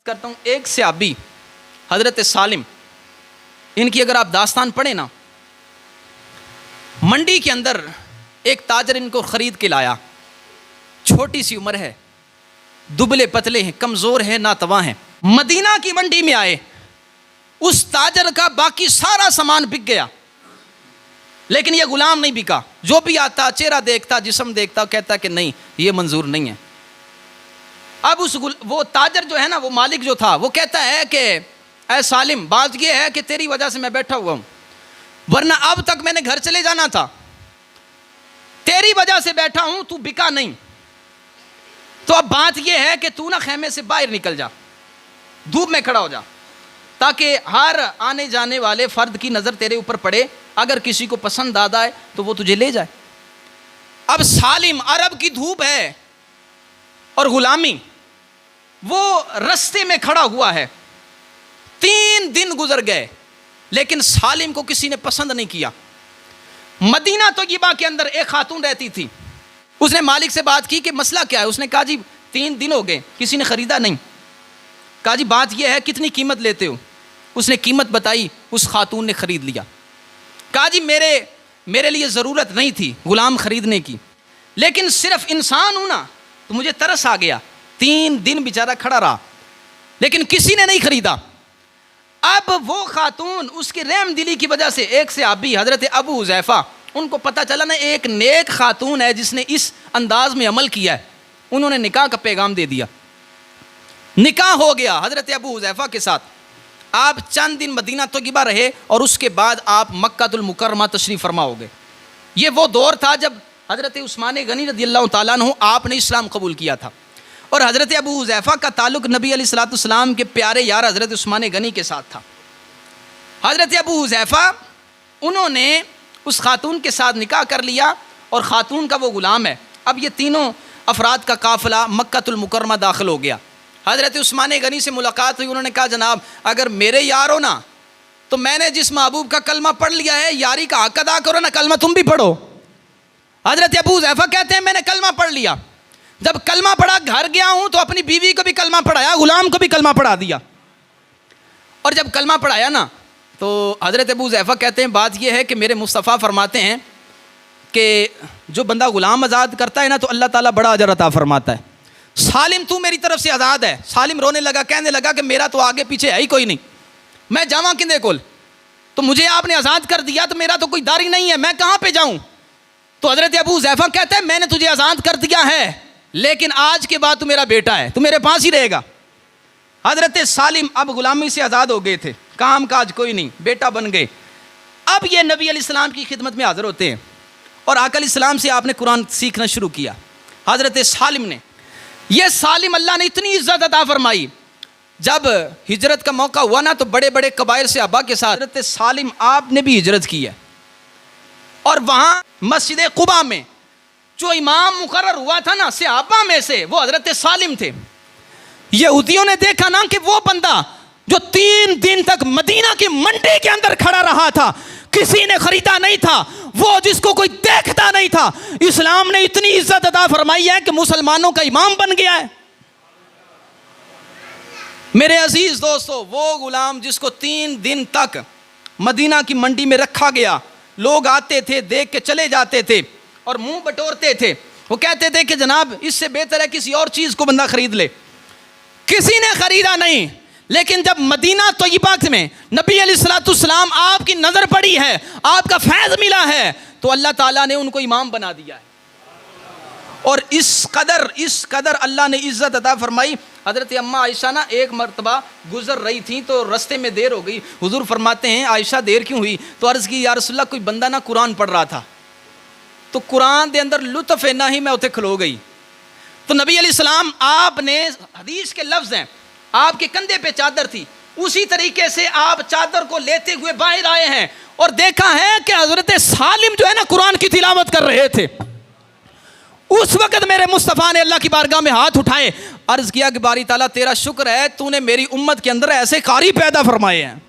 करता हूँ। एक सहाबी हजरत सालिम, इनकी अगर आप दास्तान पढ़े ना, मंडी के अंदर एक ताजर इनको ख़रीद के लाया। छोटी सी उम्र है, दुबले पतले हैं, कमज़ोर हैं, नातवा हैं। मदीना की मंडी में आए, उस ताजर का बाकी सारा सामान बिक गया, लेकिन यह गुलाम नहीं बिका। जो भी आता, चेहरा देखता, जिस्म देखता, कहता कि नहीं, ये मंजूर नहीं है। अब वो ताजर जो है ना, वो मालिक जो था, वो कहता है कि ऐ सालिम, बात ये है कि तेरी वजह से मैं बैठा हुआ हूँ, वरना अब तक मैंने घर चले जाना था। तेरी वजह से बैठा हूँ, तू बिका नहीं, तो अब बात ये है कि तू ना खेमे से बाहर निकल जा, धूप में खड़ा हो जा, ताकि हर आने जाने वाले फ़र्द की नज़र तेरे ऊपर पड़े। अगर किसी को पसंद आ जाए तो वो तुझे ले जाए। अब सालिम, अरब की धूप है और गुलामी, वो रस्ते में खड़ा हुआ है। 3 दिन गुजर गए, लेकिन सालिम को किसी ने पसंद नहीं किया। मदीना तैयबा के अंदर एक खातून रहती थी। उसने मालिक से बात की कि मसला क्या है। उसने कहा जी 3 दिन हो गए, किसी ने ख़रीदा नहीं। कहा जी बात यह है, कितनी कीमत लेते हो। उसने कीमत बताई, उस खातून ने ख़रीद लिया। कहा जी मेरे लिए ज़रूरत नहीं थी ग़ुलाम ख़रीदने की, लेकिन सिर्फ इंसान हूँ ना, तो मुझे तरस आ गया। 3 दिन बेचारा खड़ा रहा, लेकिन किसी ने नहीं ख़रीदा। अब वो खातून, उसकी रहम दिली की वजह से, एक सहाबी हज़रत अबू हुज़ैफ़ा, उनको पता चला ना एक नेक खातून है जिसने इस अंदाज में अमल किया है। उन्होंने निकाह का पैगाम दे दिया। निकाह हो गया हज़रत अबू हुज़ैफ़ा के साथ। आप चंद दिन मदीना तैयबा रहे और उसके बाद आप मक्कातुल मुकर्रमा तशरीफ़ फरमा हो गए। ये वो दौर था जब हज़रत उस्मान गनी रज़ियल्लाहु ताला अन्हु आपने इस्लाम कबूल किया था, और हज़रत अबू हुज़ैफ़ा का ताल्लुक़ नबी अलैहिस्सलाम के प्यारे यार हज़रत उस्मान गनी के साथ था। हज़रत अबू हुज़ैफ़ा, उन्होंने उस खातून के साथ निकाह कर लिया और ख़ातून का वो ग़ुलाम है। अब ये तीनों अफराद का काफ़िला मक्कातुल मुकर्रमा दाखिल हो गया। हज़रत उस्मान गनी से मुलाकात हुई। उन्होंने कहा जनाब, अगर मेरे यार हो ना, तो मैंने जिस महबूब का कलमा पढ़ लिया है, यारी का हक अदा करो ना, कलमा तुम भी पढ़ो। हज़रत अबू हुज़ैफ़ा कहते हैं मैंने कलमा पढ़ लिया। जब कलमा पढ़ा, घर गया हूँ तो अपनी बीवी को भी कलमा पढ़ाया, ग़ुलाम को भी कलमा पढ़ा दिया। और जब कलमा पढ़ाया ना, तो हज़रत अबू हुज़ैफ़ा कहते हैं बात यह है कि मेरे मुस्तफ़ा फरमाते हैं कि जो बंदा ग़ुलाम आज़ाद करता है ना, तो अल्लाह ताला बड़ा अजर अता फरमाता है। सालिम, तू मेरी तरफ से आज़ाद है। सालिम रोने लगा, कहने लगा कि मेरा तो आगे पीछे है ही कोई नहीं, मैं जावा किंदे कोल, तो मुझे आपने आज़ाद कर दिया, तो मेरा तो कोई दारी नहीं है, मैं कहाँ पे जाऊँ। तो हज़रत अबू हुज़ैफ़ा कहते हैं मैंने तुझे आज़ाद कर दिया है, लेकिन आज के बाद तू मेरा बेटा है, तू मेरे पास ही रहेगा। हज़रत सालिम अब ग़ुलामी से आज़ाद हो गए थे, काम काज कोई नहीं, बेटा बन गए। अब ये नबी अलैहिस्सलाम की खिदमत में हाज़िर होते हैं और आका अलैहिस्सलाम से आपने कुरान सीखना शुरू किया। हज़रत सालिम ने, ये सालिम अल्लाह ने इतनी इज़्ज़त अता फरमाई, जब हिजरत का मौका हुआ ना, तो बड़े बड़े कबाइर से अब्बा के साथ हज़रत सालिम आपने भी हिजरत की है। और वहाँ मस्जिद कुबा में जो इमाम मुकर्रर हुआ था ना सहाबा में से, वो हज़रत सालिम थे। यहूदियों ने देखा ना कि वो बंदा जो 3 दिन तक मदीना की मंडी के अंदर खड़ा रहा था, किसी ने खरीदा नहीं था, वो जिसको कोई देखता नहीं था, इस्लाम ने इतनी इज्जत अता फरमाई है कि मुसलमानों का इमाम बन गया है। मेरे अजीज दोस्तों, वो गुलाम जिसको 3 दिन तक मदीना की मंडी में रखा गया, लोग आते थे, देख के चले जाते थे और मुंह बटोरते थे। वो कहते थे कि जनाब इससे बेहतर है किसी और चीज़ को बंदा खरीद ले। किसी ने खरीदा नहीं, लेकिन जब मदीना तैयबा में नबी अलैहिस्सलाम आपकी नज़र पड़ी है, आपका फैज़ मिला है, तो अल्लाह ताला ने उनको इमाम बना दिया है। और इस कदर अल्लाह ने इज़्ज़त अता फरमाई। हज़रत अम्मा आयशा ना एक मरतबा गुज़र रही थी, तो रास्ते में देर हो गई। हुज़ूर फरमाते हैं आयशा देर क्यों हुई। तो अर्ज़ की या रसूलल्लाह, कोई बंदा ना कुरान पढ़ रहा था, तो कुरान के अंदर लुत्फ़ है ना ही मैं उसे खलो गई। तो नबी अलैहिस्सलाम, आपने, हदीस के लफ्ज़ हैं, आपके कंधे पे चादर थी, उसी तरीके से आप चादर को लेते हुए बाहर आए हैं और देखा है कि हज़रत सालिम जो है ना कुरान की तिलावत कर रहे थे। उस वक़्त मेरे मुस्तफ़ा ने अल्लाह की बारगाह में हाथ उठाए, अर्ज़ किया कि बारी ताला तेरा शुक्र है, तूने मेरी उम्मत के अंदर ऐसे कारी पैदा फरमाए हैं।